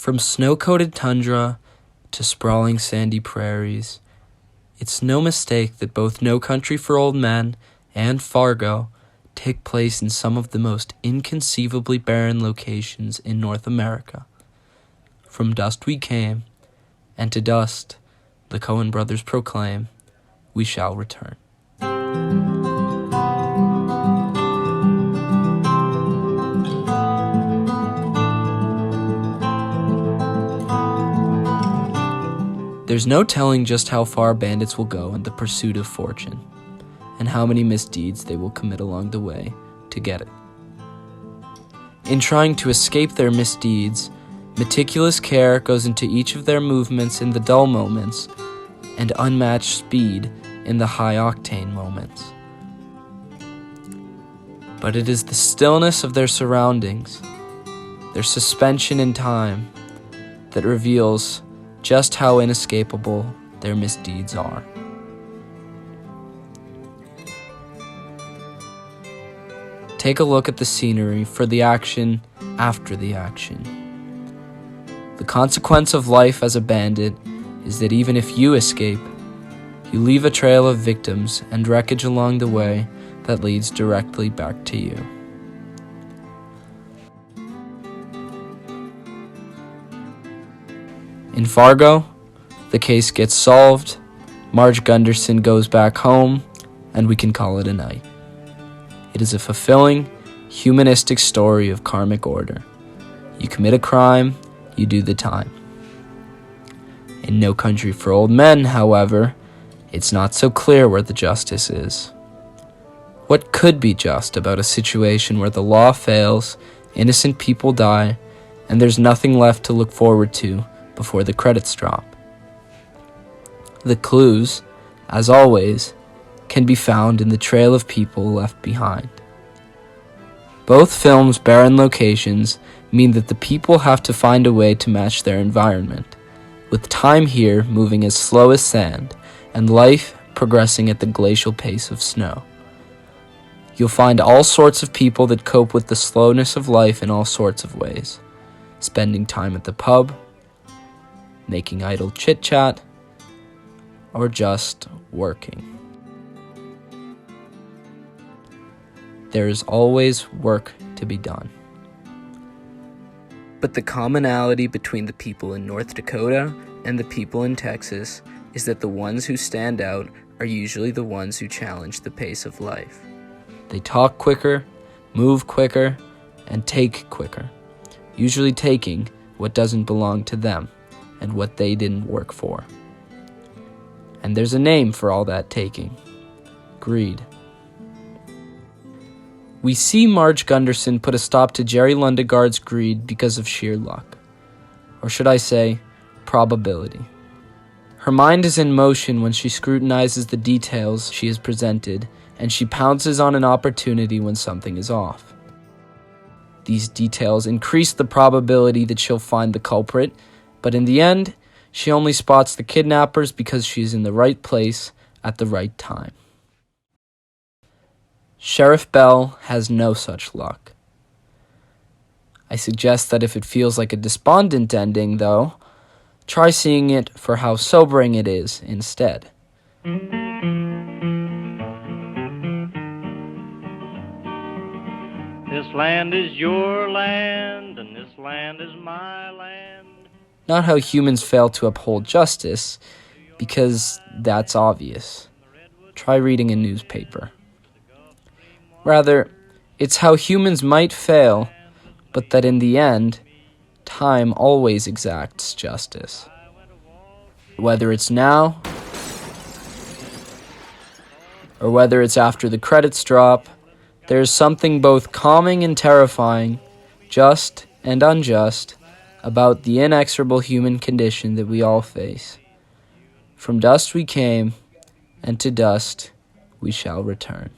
From snow-coated tundra to sprawling sandy prairies, it's no mistake that both No Country for Old Men and Fargo take place in some of the most inconceivably barren locations in North America. From dust we came, and to dust, the Coen brothers proclaim, we shall return. There's no telling just how far bandits will go in the pursuit of fortune, and how many misdeeds they will commit along the way to get it. In trying to escape their misdeeds, meticulous care goes into each of their movements in the dull moments, and unmatched speed in the high-octane moments. But it is the stillness of their surroundings, their suspension in time, that reveals just how inescapable their misdeeds are. Take a look at the scenery for the action after the action. The consequence of life as a bandit is that even if you escape, you leave a trail of victims and wreckage along the way that leads directly back to you. In Fargo, the case gets solved, Marge Gunderson goes back home, and we can call it a night. It is a fulfilling, humanistic story of karmic order. You commit a crime, you do the time. In No Country for Old Men, however, it's not so clear where the justice is. What could be just about a situation where the law fails, innocent people die, and there's nothing left to look forward to before the credits drop? The clues, as always, can be found in the trail of people left behind. Both films' barren locations mean that the people have to find a way to match their environment, with time here moving as slow as sand, and life progressing at the glacial pace of snow. You'll find all sorts of people that cope with the slowness of life in all sorts of ways, spending time at the pub, making idle chit-chat, or just working. There is always work to be done. But the commonality between the people in North Dakota and the people in Texas is that the ones who stand out are usually the ones who challenge the pace of life. They talk quicker, move quicker, and take quicker, usually taking what doesn't belong to them and what they didn't work for. And there's a name for all that taking: greed. We see Marge Gunderson put a stop to Jerry Lundegaard's greed because of sheer luck. Or should I say, probability. Her mind is in motion when she scrutinizes the details she is presented, and she pounces on an opportunity when something is off. These details increase the probability that she'll find the culprit, but in the end, she only spots the kidnappers because she's in the right place at the right time. Sheriff Bell has no such luck. I suggest that if it feels like a despondent ending, though, try seeing it for how sobering it is instead. This land is your land, and this land is my land. Not how humans fail to uphold justice, because that's obvious. Try reading a newspaper. Rather, it's how humans might fail, but that in the end, time always exacts justice. Whether it's now, or whether it's after the credits drop, there is something both calming and terrifying, just and unjust, about the inexorable human condition that we all face. From dust we came, and to dust we shall return.